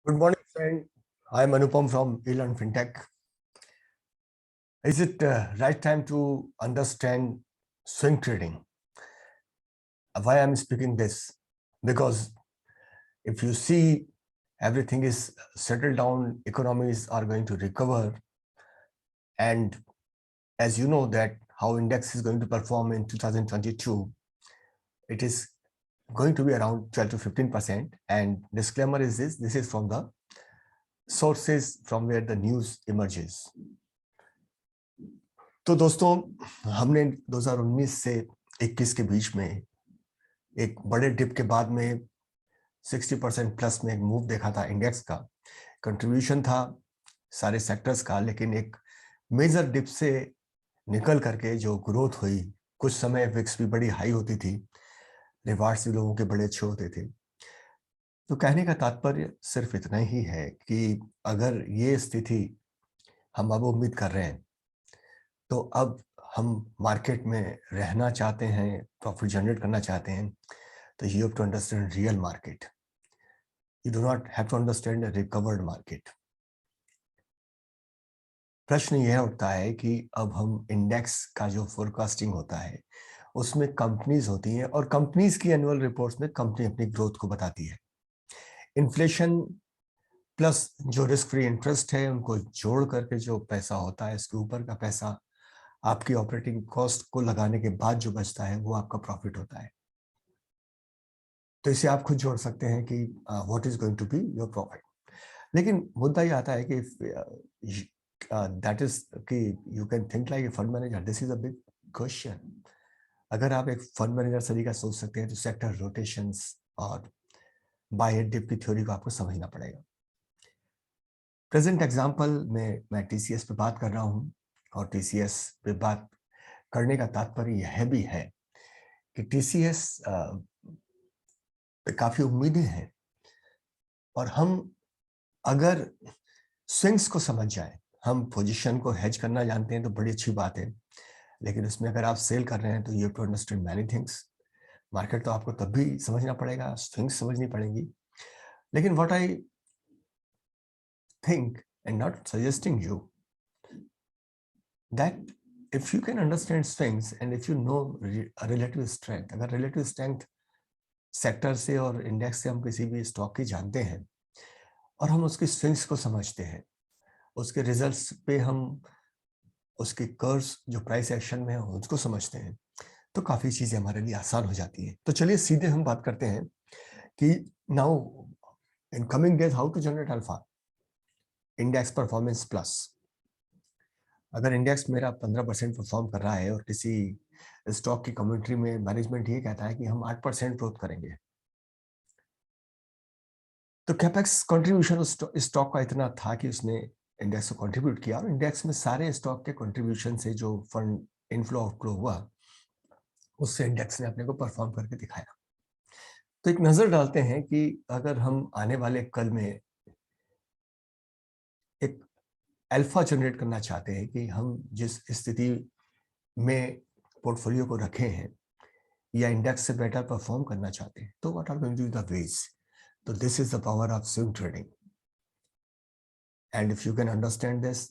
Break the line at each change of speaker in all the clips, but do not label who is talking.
Good morning, friend. I'm Anupam from eLearn FinTech. Is it right time to understand swing trading? Why I'm speaking this? Because if you see everything is settled down, economies are going to recover, and as you know that how index is going to perform in 2022, it is going to be around 12 to 15%. And disclaimer is this is from the sources from where the news emerges. तो दोस्तों, हमने 2019 से 21 के बीच में एक बड़े dip के बाद में 60% प्लस में एक मूव देखा था इंडेक्स का। कंट्रीब्यूशन था सारे सेक्टर्स का, लेकिन एक मेजर डिप से निकल करके जो ग्रोथ हुई, कुछ समय विक्स भी बड़ी हाई होती थी, रिवार्ड्स भी लोगों के बड़े अच्छे होते थे। तो कहने का तात्पर्य सिर्फ इतना ही है कि अगर ये स्थिति हम अब उम्मीद कर रहे हैं, तो अब हम मार्केट में रहना चाहते हैं, प्रॉफिट जनरेट करना चाहते हैं, तो you have to understand real market. You do not have to understand a recovered market. प्रश्न यह उठता है कि अब हम इंडेक्स का जो फोरकास्टिंग होता है उसमें कंपनीज होती हैं, और कंपनीज की एनुअल रिपोर्ट्स में कंपनी अपनी ग्रोथ को बताती है. इन्फ्लेशन प्लस जो रिस्क फ्री इंटरेस्ट है उनको जोड़ करके जो पैसा होता है, इसके ऊपर का पैसा आपकी ऑपरेटिंग कॉस्ट को लगाने के बाद जो बचता है वो आपका प्रॉफिट होता है. तो इसे आप खुद जोड़ सकते हैं कि what is going to be your profit. लेकिन मुद्दा ये आता है कि दैट इज कि you can think like a fund manager. This is a big question. अगर आप एक फंड मैनेजर तरीका सोच सकते हैं तो सेक्टर रोटेशंस और बाय डिप की थ्योरी को आपको समझना पड़ेगा. प्रेजेंट एग्जांपल में मैं टीसीएस पे बात कर रहा हूं, और टीसीएस पे बात करने का तात्पर्य यह भी है कि टीसीएस पे काफी उम्मीदें हैं, और हम अगर स्विंग्स को समझ जाए, हम पोजीशन को हेज करना जानते हैं तो बड़ी अच्छी बात है, लेकिन उसमें अगर आप सेल कर रहे हैं तो you have to understand many things. Market तो आपको तब भी समझना पड़ेगा, स्विंग्स समझनी पड़ेंगी. लेकिन what I think and not suggesting you that if you can understand swings and if you know relative strength, अगर relative strength सेक्टर से और इंडेक्स से हम किसी भी स्टॉक की जानते हैं और हम उसकी स्विंग्स को समझते हैं, उसके रिजल्ट्स पे हम उसके कर्व्स जो प्राइस एक्शन में है उसको समझते हैं, तो काफी चीजें हमारे लिए आसान हो जाती हैं. तो चलिए सीधे हम बात करते हैं कि now in coming days how to generate alpha index performance plus. अगर इंडेक्स मेरा 15% परफॉर्म कर रहा है और किसी स्टॉक की कमेंट्री में मैनेजमेंट ये कहता है कि हम 8% ग्रोथ करेंगे, तो कैपेक्स कंट्रीब्यूशन उस स्टॉक का इतना था कि उसने इंडेक्स को कंट्रीब्यूट किया, और इंडेक्स में सारे स्टॉक के कंट्रीब्यूशन से जो फंड इनफ्लो आउटफ्लो हुआ उससे इंडेक्स ने अपने को परफॉर्म करके दिखाया. तो एक नजर डालते हैं कि अगर हम आने वाले कल में एक अल्फा जनरेट करना चाहते हैं कि हम जिस स्थिति में पोर्टफोलियो को रखे हैं या इंडेक्स से बेटर परफॉर्म करना चाहते हैं, तो what are going to be the ways. तो this is the power of swing trading, and if you can understand this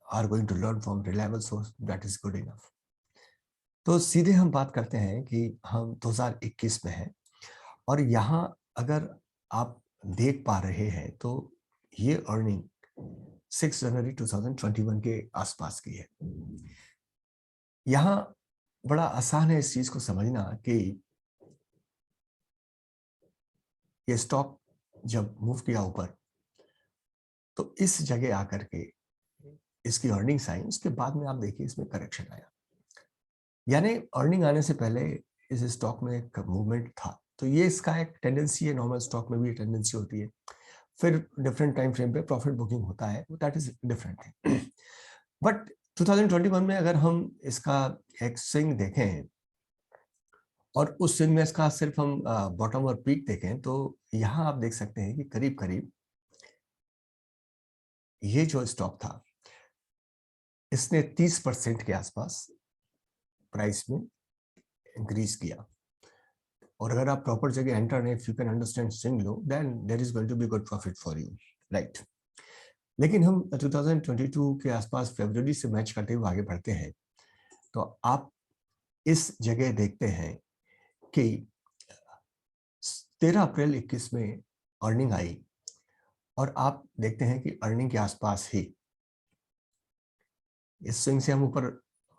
are going to learn from reliable source, that is good enough. तो सीधे हम बात करते हैं कि हम 2021 में हैं, और यहाँ अगर आप देख पा रहे हैं तो ये अर्निंग 6 जनवरी 2021 के आसपास की है. यहाँ बड़ा आसान है इस चीज को समझना कि ये स्टॉक जब मूव किया ऊपर तो इस जगह आकर के इसकी अर्निंग्स आई, उसके बाद में आप देखिए इसमें करेक्शन आया. यानी अर्निंग आने से पहले इस स्टॉक में एक मूवमेंट था. तो ये इसका एक टेंडेंसी है, नॉर्मल स्टॉक में भी टेंडेंसी होती है. फिर डिफरेंट टाइम फ्रेम पे प्रॉफिट बुकिंग होता है, that is different thing. But 2021 में अगर हम इसका एक स्विंग देखें और उस स्विंग में इसका सिर्फ हम बॉटम और पीक देखें, तो यहाँ आप देख सकते हैं कि करीब करीब ये जो स्टॉक था इसने 30% के आसपास प्राइस में इंक्रीज किया, और अगर आप प्रॉपर जगह एंटर नहीं, if you can understand swing low, then there is going to be good profit for you, right. लेकिन हम 2022 के आसपास फरवरी से मैच करते हुए आगे बढ़ते हैं, तो आप इस जगह देखते हैं कि 13 अप्रैल 21 में अर्निंग आई और आप देखते हैं कि अर्निंग के आसपास ही इस स्विंग से हम ऊपर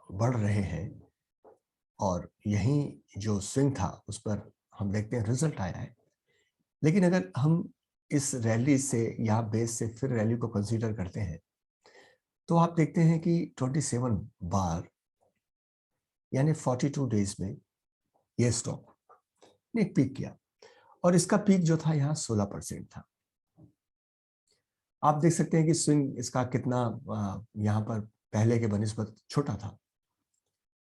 बढ़ रहे हैं और यही जो स्विंग था उस पर हम देखते हैं रिजल्ट आया है। लेकिन अगर हम इस रैली से या बेस से फिर रैली को कंसीडर करते हैं तो आप देखते हैं कि 27 बार यानी 42 डेज में ये स्टॉक ने पीक किया और इसका पीक जो था यहाँ 16% था। आप देख सकते हैं कि स्विंग इसका कितना यहाँ पर पहले के बनिस्बत छोटा था,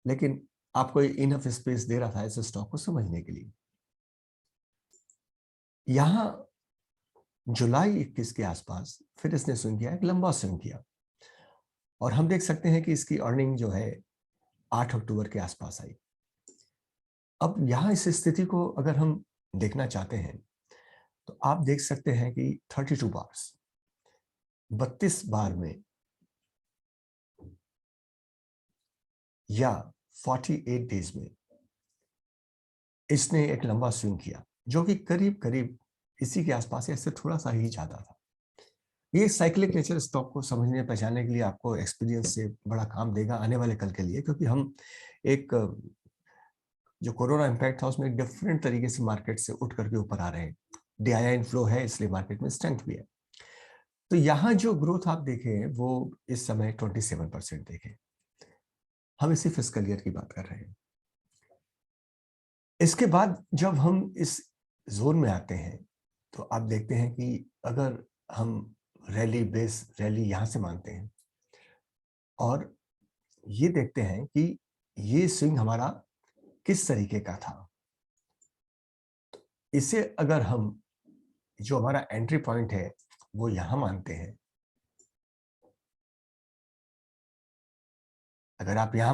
लेकिन आपको इनफ स्पेस दे रहा था इस स्टॉक को समझने के लिए। यहाँ जुलाई 21 के आसपास फिर इसने स्विंग किया, एक लंबा स्विंग किया और हम देख सकते हैं कि इसकी अर्निंग जो है 8 अक्टूबर के आसपास आई। अब यहाँ इस स्थिति को अगर हम देखना चाहते हैं तो आप देख सकते हैं कि 32 बार्स 32 बार में या 48 डेज में इसने एक लंबा स्विंग किया जो कि करीब करीब इसी के आसपास है, इससे थोड़ा सा ही ज्यादा था। ये साइक्लिक नेचर स्टॉक को समझने पहचानने के लिए आपको एक्सपीरियंस से बड़ा काम देगा आने वाले कल के लिए, क्योंकि हम एक जो कोरोना इम्पैक्ट था उसमें एक डिफरेंट तरीके से मार्केट से उठ करके ऊपर आ रहे हैं। DII इनफ्लो है इसलिए मार्केट में स्ट्रेंथ भी है। तो यहाँ जो ग्रोथ आप देखें वो इस समय 27% देखें। हम इसी फिस्कल ईयर की बात कर रहे हैं। इसके बाद जब हम इस जोन में आते हैं तो आप देखते हैं कि अगर हम रैली बेस रैली यहाँ से मानते हैं और ये देखते हैं कि ये स्विंग हमारा किस तरीके का था, इसे अगर हम जो हमारा एंट्री पॉइंट है वो यहां मानते हैं, अगर आप यहां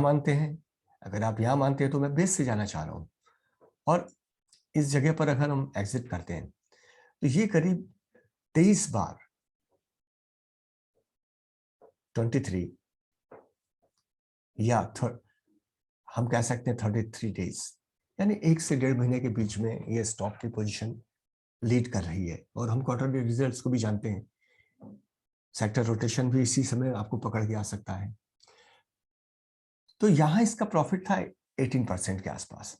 मानते हैं तो मैं बेस से जाना चाह रहा हूं और इस जगह पर अगर हम एग्जिट करते हैं तो ये करीब 23 बार 23 या हम कह सकते हैं 33 डेज यानी 1 से 1.5 महीने के बीच में ये स्टॉक की पोजीशन लीड कर रही है। और हम क्वार्टरली रिजल्ट्स को भी जानते हैं, सेक्टर रोटेशन भी इसी समय आपको पकड़ के आ सकता है। तो यहां इसका प्रॉफिट था 18% के आसपास।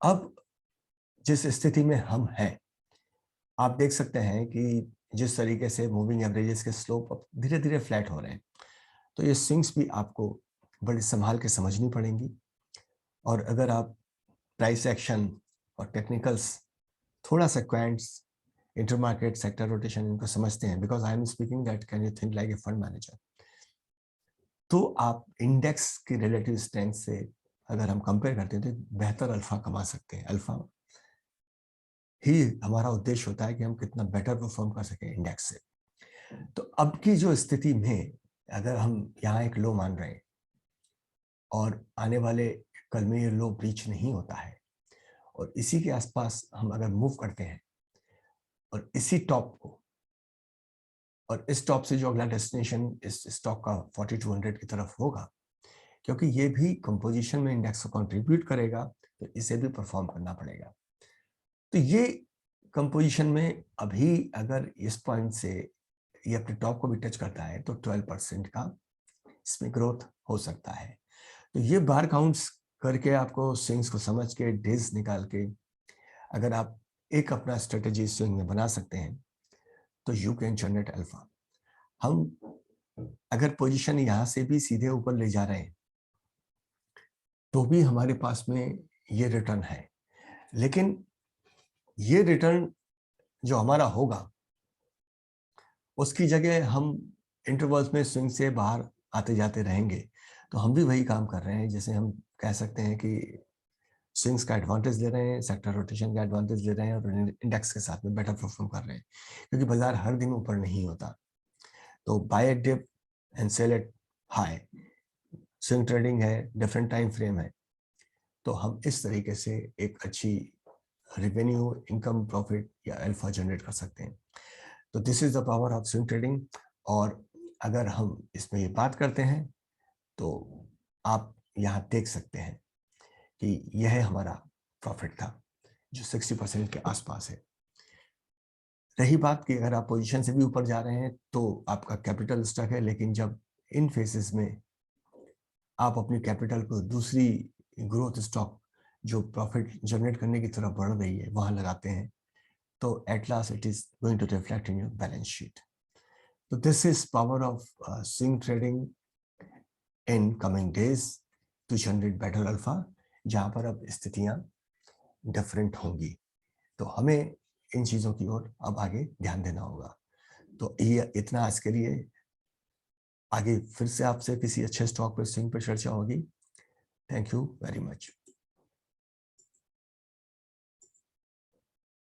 अब जिस स्थिति में हम हैं आप देख सकते हैं कि जिस तरीके से मूविंग एवरेजेस के स्लोप अब धीरे धीरे फ्लैट हो रहे हैं, तो ये स्विंग्स भी आपको बड़ी संभाल के समझनी पड़ेंगी। और अगर आप प्राइस एक्शन और टेक्निकल्स थोड़ा सा क्वांट्स इंटरमार्केट सेक्टर रोटेशन इनको समझते हैं, because I am speaking that can you think like a fund manager, तो आप इंडेक्स की रिलेटिव स्ट्रेंथ से अगर हम कंपेयर करते हैं तो बेहतर अल्फा कमा सकते हैं। अल्फा ही हमारा उद्देश्य होता है कि हम कितना बेटर परफॉर्म कर सकें इंडेक्स से। तो अब की जो स्थिति में अगर हम यहाँ एक लो मान रहे हैं और आने वाले कल में ये लो ब्रीच नहीं होता है और इसी के आसपास हम अगर मूव करते हैं और इसी टॉप को और इस टॉप से जो अगला डेस्टिनेशन इस स्टॉक का 4200 की तरफ होगा, क्योंकि ये भी कंपोजिशन में इंडेक्स को कंट्रीब्यूट करेगा तो इसे भी परफॉर्म करना पड़ेगा। तो ये कंपोजिशन में अभी अगर इस पॉइंट से ये अपने टॉप को भी टच करता है तो 12% का इसमें ग्रोथ हो सकता है। तो ये बार काउंट्स करके आपको स्विंग्स को समझ के डेज निकाल के अगर आप एक अपना स्ट्रेटेजी स्विंग में बना सकते हैं तो यू कैन जनरेट अल्फा। हम अगर पोजीशन यहाँ से भी सीधे ऊपर ले जा रहे हैं तो भी हमारे पास में ये रिटर्न है, लेकिन ये रिटर्न जो हमारा होगा उसकी जगह हम इंटरवल्स में स्विंग से बाहर आते जाते रहेंगे। तो हम भी वही काम कर रहे हैं, जैसे हम कह सकते हैं कि स्विंग्स का एडवांटेज ले रहे हैं, सेक्टर रोटेशन का एडवांटेज ले रहे हैं और इंडेक्स के साथ में बेटर परफॉर्म कर रहे हैं, क्योंकि बाजार हर दिन ऊपर नहीं होता। तो buy at dip and sell at high, swing trading है, डिफरेंट टाइम फ्रेम है। तो हम इस तरीके से एक अच्छी रेवेन्यू, इनकम, प्रॉफिट या अल्फा जनरेट कर सकते हैं। तो this is the power of swing trading. और अगर हम इसमें ये बात करते हैं तो आप यहाँ देख सकते हैं कि यह हमारा प्रॉफिट था जो 60% के आसपास है। रही बात कि अगर आप पोजीशन से भी ऊपर जा रहे हैं तो आपका कैपिटल स्टक है, लेकिन जब इन फेसेस में आप अपनी कैपिटल को दूसरी ग्रोथ स्टॉक जो प्रॉफिट जनरेट करने की तरफ बढ़ रही है वहां लगाते हैं, तो at last it is going to reflect in your balance sheet. तो this is power of swing trading in coming days to generate better alpha, जहां पर अब स्थितियां डिफरेंट होंगी। तो हमें इन चीजों की ओर अब आगे ध्यान देना होगा। तो ये इतना आज के लिए। आगे फिर से आपसे किसी अच्छे स्टॉक पर, स्विंग पर चर्चा होगी। Thank you very much.